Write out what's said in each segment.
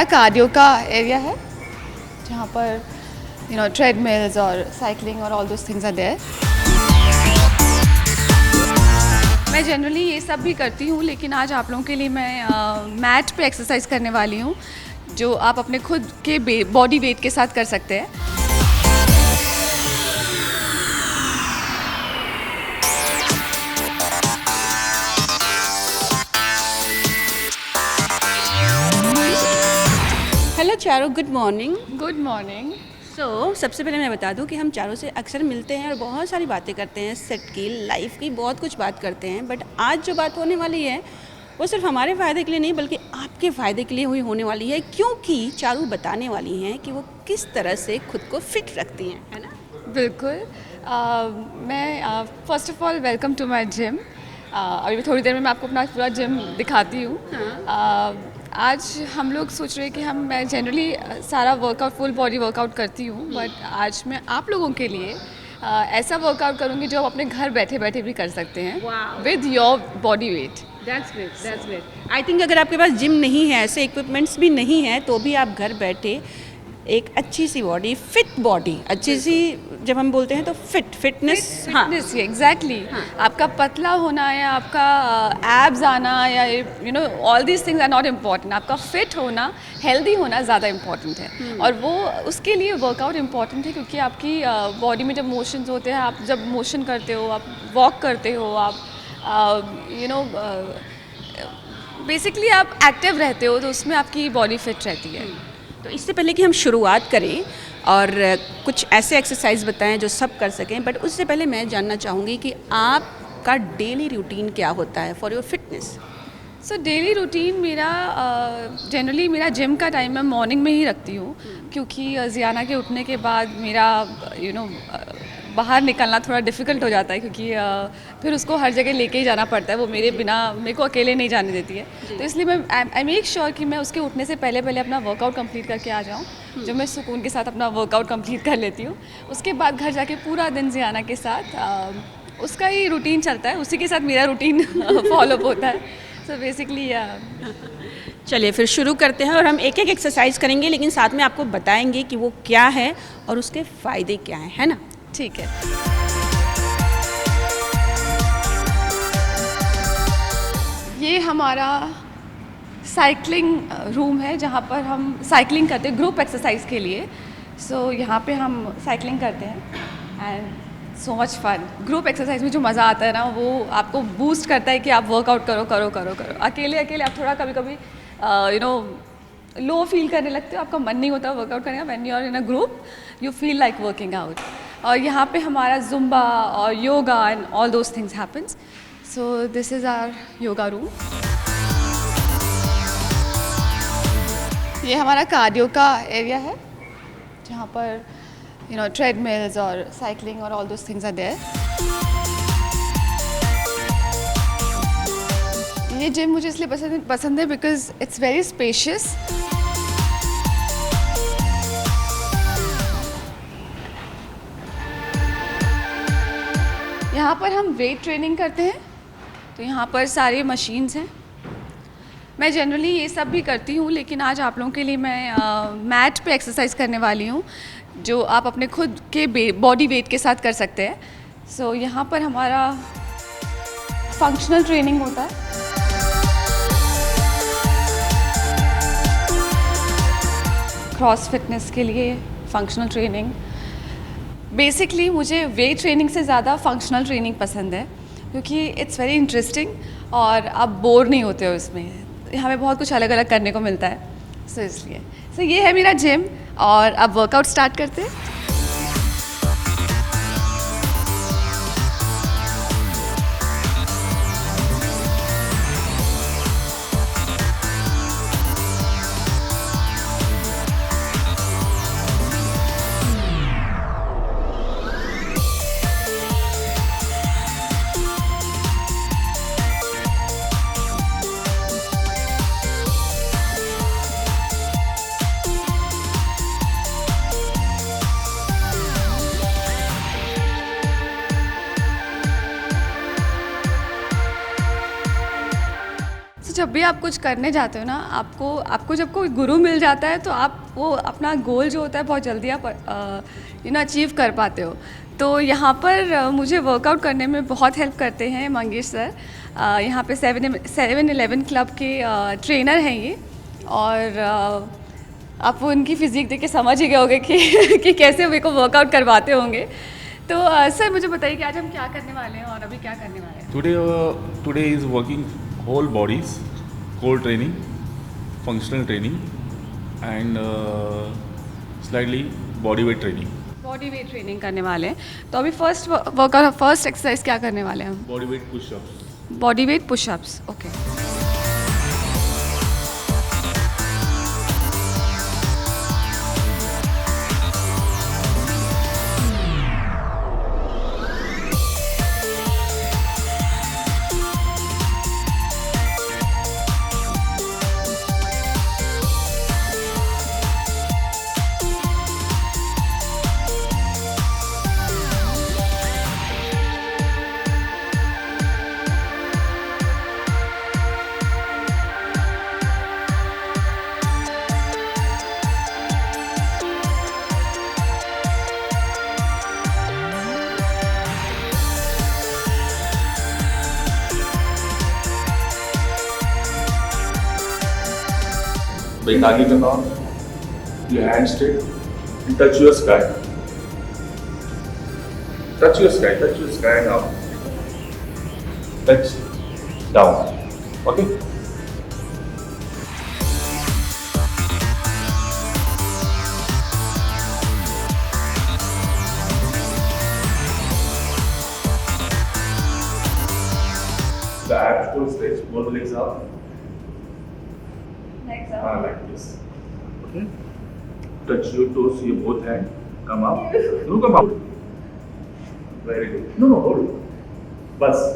हमारा कार्डियो का एरिया है जहाँ पर ट्रेडमिल्स और साइकिलिंग और all those things are there. मैं जनरली ये सब भी करती हूँ, लेकिन आज आप लोगों के लिए मैं मैट पे एक्सरसाइज करने वाली हूँ जो आप अपने खुद के बॉडी वेट के साथ कर सकते हैं। हेलो चारों, गुड मॉर्निंग। Good morning. सबसे पहले मैं बता दूं कि हम चारों से अक्सर मिलते हैं और बहुत सारी बातें करते हैं, सेट की, लाइफ की, बहुत कुछ बात करते हैं। बट आज जो बात होने वाली है वो सिर्फ हमारे फ़ायदे के लिए नहीं बल्कि आपके फ़ायदे के लिए हुई होने वाली है, क्योंकि चारों बताने वाली हैं कि वो किस तरह से खुद को फिट रखती हैं, है ना? बिल्कुल। मैं first of all welcome to my gym. अभी थोड़ी देर में मैं आपको अपना पूरा जिम दिखाती हूँ। आज हम लोग सोच रहे हैं कि मैं जनरली सारा वर्कआउट फुल बॉडी वर्कआउट करती हूँ, बट आज मैं आप लोगों के लिए ऐसा वर्कआउट करूँगी जो आप अपने घर बैठे बैठे भी कर सकते हैं with your body weight. That's great. I think अगर आपके पास जिम नहीं है, ऐसे इक्विपमेंट्स भी नहीं है, तो भी आप घर बैठे एक अच्छी सी बॉडी, फिट बॉडी, अच्छी सी, जब हम बोलते हैं तो फिटनेस, हाँ एग्जैक्टली। आपका पतला होना या आपका एब्स आना या all these things are not important. आपका फिट होना, हेल्दी होना ज़्यादा इम्पॉर्टेंट है। और वो उसके लिए वर्कआउट इम्पॉर्टेंट है, क्योंकि आपकी बॉडी में जब मोशंस होते हैं, आप जब मोशन करते हो, आप वॉक करते हो, आप बेसिकली आप एक्टिव रहते हो, तो उसमें आपकी बॉडी फिट रहती है। तो इससे पहले कि हम शुरुआत करें और कुछ ऐसे एक्सरसाइज बताएं जो सब कर सकें, बट उससे पहले मैं जानना चाहूँगी कि आपका डेली रूटीन क्या होता है for your fitness? So daily routine मेरा जनरली मेरा जिम का टाइम मैं मॉर्निंग में ही रखती हूँ, क्योंकि जियाना के उठने के बाद मेरा बाहर निकलना थोड़ा डिफ़िकल्ट हो जाता है, क्योंकि फिर उसको हर जगह लेके ही जाना पड़ता है। वो मेरे को अकेले नहीं जाने देती है। तो इसलिए मैं आई मेक श्योर कि मैं उसके उठने से पहले अपना वर्कआउट कंप्लीट करके आ जाऊँ, जो मैं सुकून के साथ अपना वर्कआउट कंप्लीट कर लेती हूँ। उसके बाद घर जाके पूरा दिन जियाना के साथ उसका ही रूटीन चलता है, उसी के साथ मेरा रूटीन फॉलो होता है। सो बेसिकली चलिए फिर शुरू करते हैं और हम एक एक एक्सरसाइज करेंगे, लेकिन साथ में आपको बताएंगे कि वो क्या है और उसके फ़ायदे क्या हैं, है ना? ठीक है। ये हमारा साइकिलिंग रूम है, जहाँ पर हम साइकिलिंग करते हैं ग्रुप एक्सरसाइज के लिए। सो यहाँ पे हम साइकिलिंग करते हैं and so much fun. Group exercise में जो मज़ा आता है ना, वो आपको बूस्ट करता है कि आप वर्कआउट करो। अकेले आप थोड़ा कभी कभी लो फील करने लगते हो, आपका मन नहीं होता वर्कआउट करने का। When you are in a group you feel like working out. और यहाँ पे हमारा जुम्बा और yoga and all those things happens. So this is our yoga room. ये हमारा कार्डियो का एरिया है जहाँ पर ट्रेडमिल्स और साइकिलिंग और all those things are there. ये जिम मुझे इसलिए पसंद है बिकॉज इट्स वेरी स्पेशियस। यहाँ पर हम वेट ट्रेनिंग करते हैं, तो यहाँ पर सारे मशीन्स हैं। मैं जनरली ये सब भी करती हूँ, लेकिन आज आप लोगों के लिए मैं मैट पे एक्सरसाइज करने वाली हूँ जो आप अपने खुद के बॉडी वेट के साथ कर सकते हैं। सो यहाँ पर हमारा फंक्शनल ट्रेनिंग होता है। क्रॉस फिटनेस के लिए फंक्शनल ट्रेनिंग। बेसिकली मुझे वेट ट्रेनिंग से ज़्यादा फंक्शनल ट्रेनिंग पसंद है, क्योंकि इट्स वेरी इंटरेस्टिंग और आप बोर नहीं होते हो इसमें। हमें बहुत कुछ अलग अलग करने को मिलता है। सो इसलिए ये है मेरा जिम, और अब वर्कआउट स्टार्ट करते हैं। जब भी आप कुछ करने जाते हो ना, आपको जब कोई गुरु मिल जाता है तो आप वो अपना गोल जो होता है बहुत जल्दी आप अचीव कर पाते हो। तो यहाँ पर मुझे वर्कआउट करने में बहुत हेल्प करते हैं मंगेश सर। यहाँ पे 7-11 क्लब के ट्रेनर हैं ये, और आप उनकी फिजिक देख के समझ ही गए होंगे कि कैसे मेरे को वर्कआउट करवाते होंगे। तो सर मुझे बताइए कि आज हम क्या करने वाले हैं और अभी क्या करने वाले हैं। Today is working whole bodies, core training, functional training, and slightly body weight training. Body weight training करने वाले हैं। तो अभी फर्स्ट एक्सरसाइज क्या करने वाले हैं हम? Body weight push-ups. Body weight pushups. Okay. Bring आगे करना, your hand straight and touch your sky. Touch your sky now. Touch down. Okay? The abs to stretch, both legs up. Like this. Okay. Touch your toes, your both hand. Come up. No, come out. Very good. No, hold. Bas.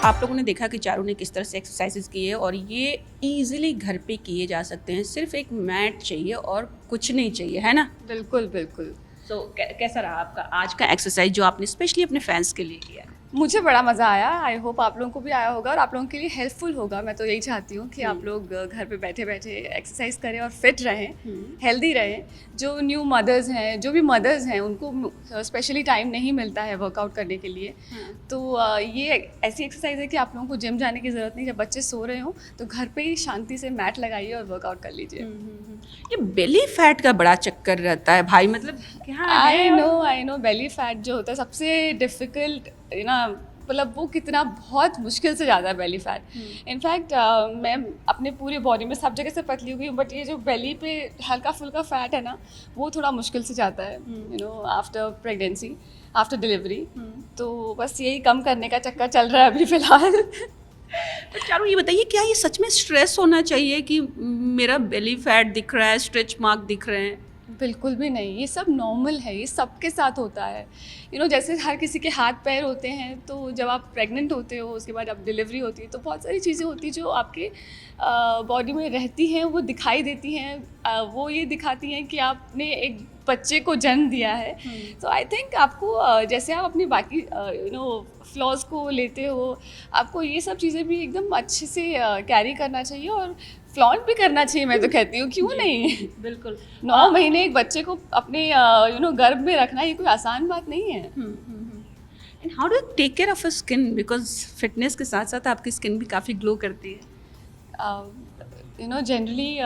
आप लोगों ने देखा कि चारों ने किस तरह से एक्सरसाइजेस की है, और ये इजीली घर पे किए जा सकते हैं। सिर्फ एक मैट चाहिए और कुछ नहीं चाहिए, है ना? बिल्कुल बिल्कुल। सो कैसा रहा आपका आज का एक्सरसाइज जो आपने स्पेशली अपने फैंस के लिए किया? मुझे बड़ा मज़ा आया। आई होप आप लोगों को भी आया होगा और आप लोगों के लिए हेल्पफुल होगा। मैं तो यही चाहती हूँ कि आप लोग घर पे बैठे बैठे एक्सरसाइज करें और फिट रहें, हेल्दी रहें। जो न्यू मदर्स हैं, जो भी मदर्स हैं, उनको स्पेशली टाइम नहीं मिलता है वर्कआउट करने के लिए। तो ये ऐसी एक्सरसाइज है कि आप लोगों को जिम जाने की ज़रूरत नहीं। जब बच्चे सो रहे हों तो घर पे ही शांति से मैट लगाइए और वर्कआउट कर लीजिए। ये बेली फैट का बड़ा चक्कर रहता है भाई, मतलब क्या है? आई नो बेली फैट जो होता है सबसे डिफ़िकल्ट, मतलब वो कितना बहुत मुश्किल से ज़्यादा है बेली फैट। इनफैक्ट मैं अपने पूरे बॉडी में सब जगह से पतली हो गई हूँ, बट ये जो बेली पे हल्का फुल्का फैट है ना, वो थोड़ा मुश्किल से जाता है आफ्टर प्रेगनेंसी, आफ्टर डिलीवरी। तो बस यही कम करने का चक्कर चल रहा है अभी फ़िलहाल। तो चारों ये बताइए, क्या ये सच में स्ट्रेस होना चाहिए कि मेरा बेली फैट दिख रहा है, स्ट्रेच मार्क दिख रहे हैं? बिल्कुल भी नहीं, ये सब नॉर्मल है, ये सबके साथ होता है। जैसे हर किसी के हाथ पैर होते हैं, तो जब आप प्रेग्नेंट होते हो, उसके बाद अब डिलीवरी होती है, तो बहुत सारी चीज़ें होती हैं जो आपके बॉडी में रहती हैं, वो दिखाई देती हैं। वो ये दिखाती हैं कि आपने एक बच्चे को जन्म दिया है। तो आई थिंक आपको जैसे आप अपनी बाकी फ्लॉज को लेते हो, आपको ये सब चीज़ें भी एकदम अच्छे से कैरी करना चाहिए और फ्लॉन्ट भी करना चाहिए। मैं तो कहती हूँ, क्यों नहीं? बिल्कुल। 9 महीने एक बच्चे को अपने गर्भ में रखना, ये कोई आसान बात नहीं है। And how do you take care of your skin, because fitness के साथ साथ आपकी स्किन भी काफ़ी ग्लो करती है। जनरली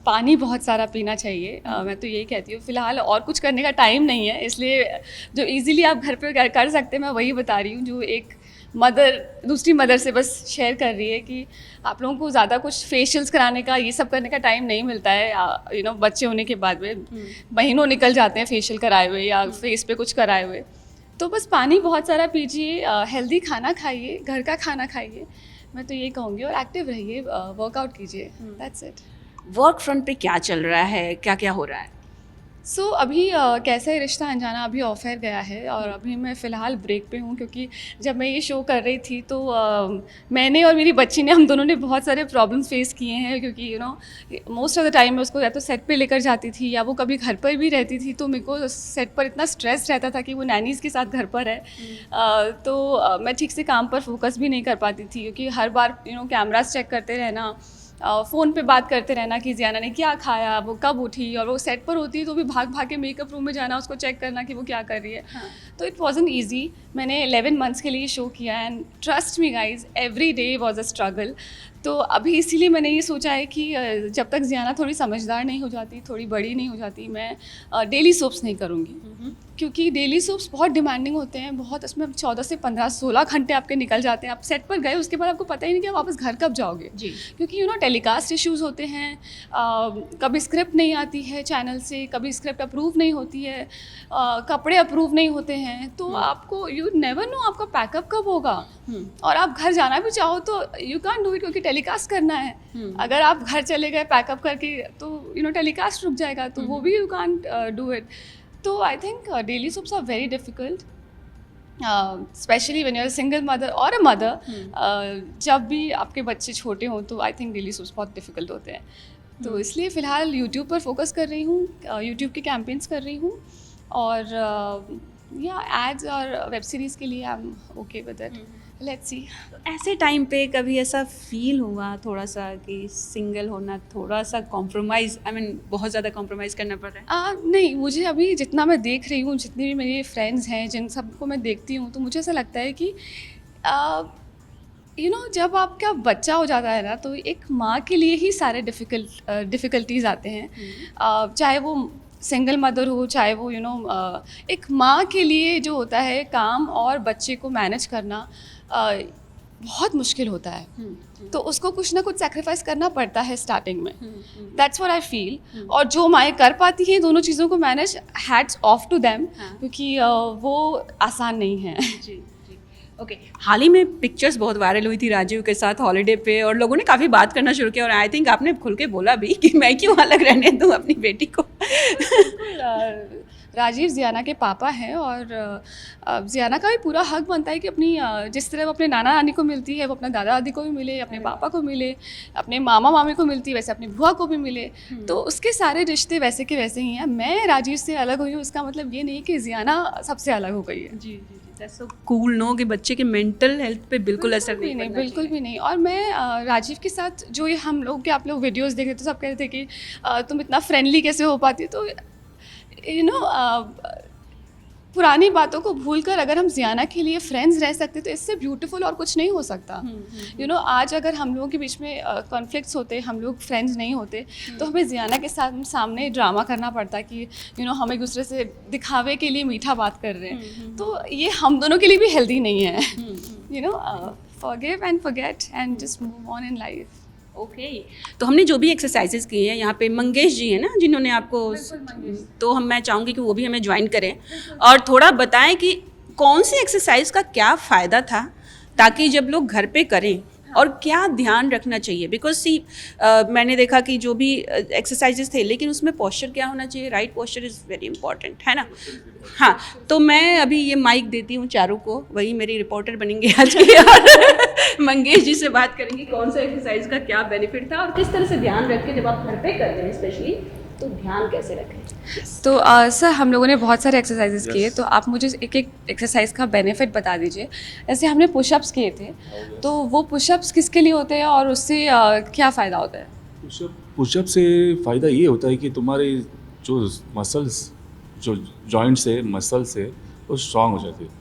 पानी बहुत सारा पीना चाहिए। मैं तो यही कहती हूँ। फ़िलहाल और कुछ करने का टाइम नहीं है, इसलिए जो इजीली आप घर पे कर सकते हैं, मैं वही बता रही हूँ। जो एक मदर दूसरी मदर से बस शेयर कर रही है कि आप लोगों को ज़्यादा कुछ फेशियल्स कराने का, ये सब करने का टाइम नहीं मिलता है। बच्चे होने के बाद में महीनों निकल जाते हैं फेशियल कराए हुए या फेस पे कुछ कराए हुए। तो बस पानी बहुत सारा पीजिए, हेल्दी खाना खाइए, घर का खाना खाइए, मैं तो ये कहूँगी। और एक्टिव रहिए, वर्कआउट कीजिए, दैट्स इट। वर्क फ्रंट पे क्या चल रहा है, क्या क्या हो रहा है? अभी कैसा है रिश्ता अनजाना अभी ऑफ एयर गया है और अभी मैं फ़िलहाल ब्रेक पे हूँ, क्योंकि जब मैं ये शो कर रही थी तो मैंने और मेरी बच्ची ने हम दोनों ने बहुत सारे प्रॉब्लम्स फेस किए हैं, क्योंकि मोस्ट ऑफ द टाइम मैं उसको या तो सेट पे लेकर जाती थी या वो कभी घर पर भी रहती थी, तो मेरे को सेट पर इतना स्ट्रेस रहता था कि वो नैनीज़ के साथ घर पर है। मैं ठीक से काम पर फोकस भी नहीं कर पाती थी, क्योंकि हर बार कैमरास चेक करते रहना, फ़ोन पे बात करते रहना कि जियाना ने क्या खाया, वो कब उठी, और वो सेट पर होती है तो भी भाग भाग के मेकअप रूम में जाना, उसको चेक करना कि वो क्या कर रही है। तो इट वॉजंट ईजी। मैंने 11 मंथ्स के लिए शो किया and trust me guys, every day was a struggle. तो अभी इसीलिए मैंने ये सोचा है कि जब तक जियाना थोड़ी समझदार नहीं हो जाती, थोड़ी बड़ी नहीं हो जाती, मैं डेली सोप्स नहीं करूँगी, क्योंकि डेली सोप्स बहुत डिमांडिंग होते हैं, बहुत उसमें 14 से 15-16 घंटे आपके निकल जाते हैं। आप सेट पर गए उसके बाद आपको पता ही नहीं कि आप वापस घर कब जाओगे जी, क्योंकि टेलीकास्ट इश्यूज़ होते हैं, कभी स्क्रिप्ट नहीं आती है चैनल से, कभी स्क्रिप्ट अप्रूव नहीं होती है, कपड़े अप्रूव नहीं होते हैं, तो आपको यू नेवर नो आपका पैकअप कब होगा, और आप घर जाना भी चाहो तो यू कांट डू इट, क्योंकि टेलीकास्ट करना है। अगर आप घर चले गए पैकअप करके तो टेलीकास्ट रुक जाएगा, तो वो भी यू कांट डू इट। तो I think daily soaps are very difficult, specially when you are a single mother और अ मदर। जब भी आपके बच्चे छोटे हों तो आई थिंक डेली सोप्स बहुत डिफ़िकल्ट होते हैं। तो इसलिए फ़िलहाल यूट्यूब पर फोकस कर रही हूँ, यूट्यूब के कैंपेन्स कर रही हूँ, और या एड्स और वेब सीरीज़ के लिए I am okay with it. Let's see. ऐसे टाइम पे कभी ऐसा फील हुआ थोड़ा सा कि सिंगल होना थोड़ा सा कॉम्प्रोमाइज़, आई मीन बहुत ज़्यादा कॉम्प्रोमाइज़ करना पड़ रहा है? नहीं, मुझे अभी जितना मैं देख रही हूँ, जितनी भी मेरी फ्रेंड्स हैं, जिन सबको मैं देखती हूँ, तो मुझे ऐसा लगता है कि जब आपका बच्चा हो जाता है ना, तो एक माँ के लिए ही सारे डिफ़िकल्टीज़ आते हैं। चाहे वो सिंगल मदर हो, चाहे वो एक माँ के लिए जो होता है काम और बच्चे को मैनेज करना बहुत मुश्किल होता है। तो उसको कुछ ना कुछ सैक्रिफाइस करना पड़ता है स्टार्टिंग में। That's what I feel. और जो माएँ कर पाती हैं दोनों चीज़ों को manage, hats off to them, क्योंकि वो आसान नहीं है। जी। ओके, हाल ही में पिक्चर्स बहुत वायरल हुई थी राजीव के साथ हॉलीडे पे, और लोगों ने काफ़ी बात करना शुरू किया, और आई थिंक आपने खुल के बोला भी कि मैं क्यों अलग रहने दूँ अपनी बेटी को। राजीव जियाना के पापा हैं, और जियाना का भी पूरा हक बनता है कि अपनी जिस तरह वो अपने नाना नानी को मिलती है, वो अपने दादा दादी को भी मिले, अपने पापा को मिले, अपने मामा मामी को मिलती है, वैसे अपनी बुआ को भी मिले। तो उसके सारे रिश्ते वैसे के वैसे ही हैं। मैं राजीव से अलग हुई हूँ, इसका मतलब ये नहीं कि जियाना सबसे अलग हो गई है। जी जी, दैट्स सो कूल नो कि बच्चे के मेंटल हेल्थ पे बिल्कुल असर नहीं, बिल्कुल भी नहीं। और मैं राजीव के साथ जो ये हम लोग के आप लोग वीडियोस देख रहे थे, सब कह रहे थे कि तुम इतना फ्रेंडली कैसे हो पाती, तो पुरानी बातों को भूलकर अगर हम जियाना के लिए फ्रेंड्स रह सकते तो इससे ब्यूटीफुल और कुछ नहीं हो सकता। आज अगर हम लोगों के बीच में कॉन्फ्लिक्ट्स होते, हम लोग फ्रेंड्स नहीं होते, तो हमें जियाना के साथ सामने ड्रामा करना पड़ता कि हम एक दूसरे से दिखावे के लिए मीठा बात कर रहे हैं। तो ये हम दोनों के लिए भी हेल्दी नहीं है। Forgive and forget and just move on in life. Okay, तो हमने जो भी एक्सरसाइजेज किए हैं, यहाँ पे मंगेश जी हैं ना जिन्होंने आपको, तो मैं चाहूँगी कि वो भी हमें ज्वाइन करें और थोड़ा बताएं कि कौन सी एक्सरसाइज का क्या फ़ायदा था, ताकि जब लोग घर पे करें और क्या ध्यान रखना चाहिए। बिकॉज मैंने देखा कि जो भी एक्सरसाइजेस थे, लेकिन उसमें पोस्चर क्या होना चाहिए, right posture is very important, है ना। हाँ, तो मैं अभी ये माइक देती हूँ चारू को, वही मेरी रिपोर्टर बनेंगे आज के और मंगेश जी से बात करेंगे कौन सा एक्सरसाइज का क्या बेनिफिट था और किस तरह से ध्यान रखें जब आप घर पे कर रहे हैं स्पेशली, तो ध्यान कैसे रखें। तो सर हम लोगों ने बहुत सारे एक्सरसाइजेस किए, तो आप मुझे एक एक एक्सरसाइज का बेनिफिट बता दीजिए। ऐसे हमने पुशअप्स किए थे, तो वो पुशअप्स किसके लिए होते हैं और उससे क्या फ़ायदा होता है? पुशअप से फ़ायदा ये होता है कि तुम्हारे जो मसल्स, जो जॉइंट्स है, मसल्स है, वो स्ट्रांग हो जाते हैं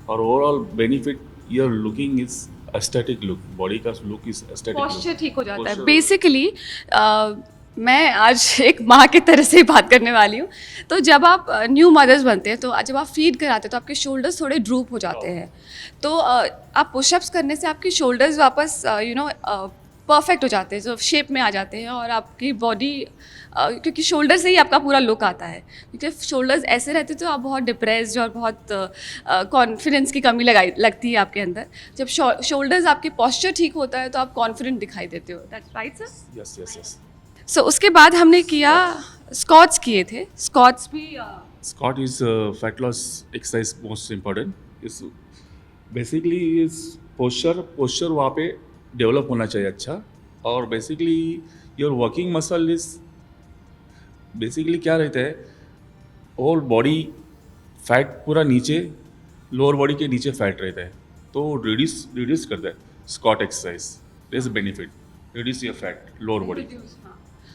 और overall benefit your looking is aesthetic look, body का लुक इज एस्थेटिक, पोस्चर ठीक हो जाता है बेसिकली। मैं आज एक माँ की तरह से बात करने वाली हूँ। तो जब आप न्यू मदर्स बनते हैं, तो जब आप फीड कराते हैं तो आपके शोल्डर्स थोड़े ड्रूप हो जाते हैं। तो आप पुशअप्स करने से आपके शोल्डर्स वापस परफेक्ट हो जाते हैं, जो शेप में आ जाते हैं, और आपकी बॉडी क्योंकि शोल्डर से ही आपका पूरा लुक आता है। क्योंकि शोल्डर्स ऐसे रहते तो आप बहुत डिप्रेस्ड और बहुत कॉन्फिडेंस की कमी लगती है आपके अंदर। जब शोल्डर्स आपके पोस्चर ठीक होता है तो आप कॉन्फिडेंट दिखाई देते हो। That's right sir? Yes yes yes. So उसके बाद हमने किया स्क्वाट्स किए थे, स्क्वाट्स भी Scott is fat loss exercise most important. Is basically is posture वहाँ पे डेवलप होना चाहिए अच्छा. और basically your working muscle is basically क्या रहता है, होल बॉडी फैट पूरा नीचे, लोअर बॉडी के नीचे फैट रहता है, तो रिड्यूस करता है squat exercise. There is a benefit, reduce your fat lower body.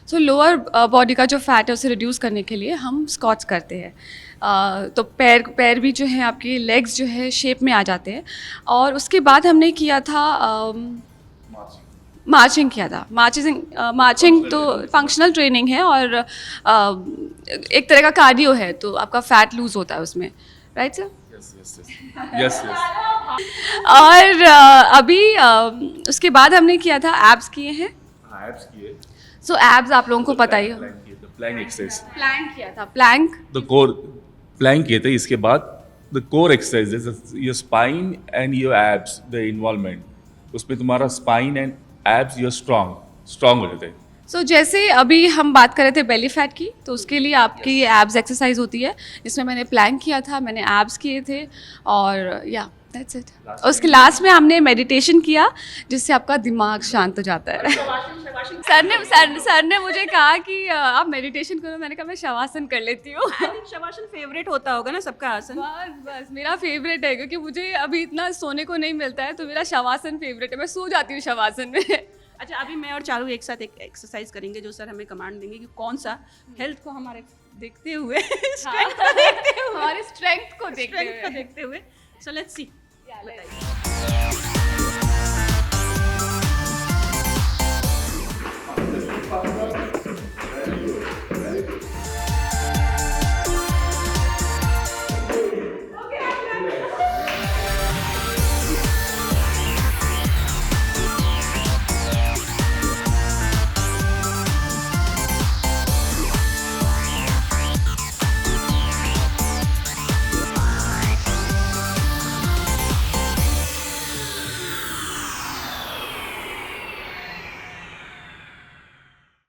So lower body का जो फैट है उसे रिड्यूस करने के लिए हम स्क्वाट्स करते हैं. तो पैर भी जो है आपके लेग्स जो है शेप में आ जाते हैं. और उसके बाद हमने किया था मार्चिंग किया था. मार्चिंग तो फंक्शनल ट्रेनिंग है और एक तरह का कार्डियो है, तो आपका फैट लूज होता है उसमें, राइट सर? यस. और अभी उसके बाद हमने किया था एब्स किए हैं. एब्स किए. सो एब्स आप लोगों को पता ही हो. प्लैंक एक्सरसाइज, प्लैंक किया था. प्लैंक द कोर प्लैंक किए थे. इसके बाद the core exercise, your spine and your abs, the involvement, उसमें तुम्हारा spine and abs your strong हो जाते हैं. सो जैसे अभी हम बात कर रहे थे बेली फैट की, तो उसके लिए आपकी एब्स एक्सरसाइज होती है, जिसमें मैंने प्लैंक किया था, मैंने एब्स किए थे, और या दैट्स इट. उसके लास्ट में हमने मेडिटेशन किया, जिससे आपका दिमाग शांत हो जाता है. सर ने मुझे कहा कि आप मेडिटेशन करो. मैंने कहा मैं शवासन कर लेती हूँ. शवासन फेवरेट होता होगा ना सबका आसन. बस मेरा फेवरेट है, क्योंकि मुझे अभी इतना सोने को नहीं मिलता है, तो मेरा शवासन फेवरेट है. मैं सो जाती हूँ शवासन में. अच्छा, अभी मैं और चारू एक साथ एक एक्सरसाइज करेंगे जो सर हमें कमांड देंगे कि कौन सा हेल्थ को हमारे देखते हुए हमारे स्ट्रेंथ को देखते हुए. So let's see.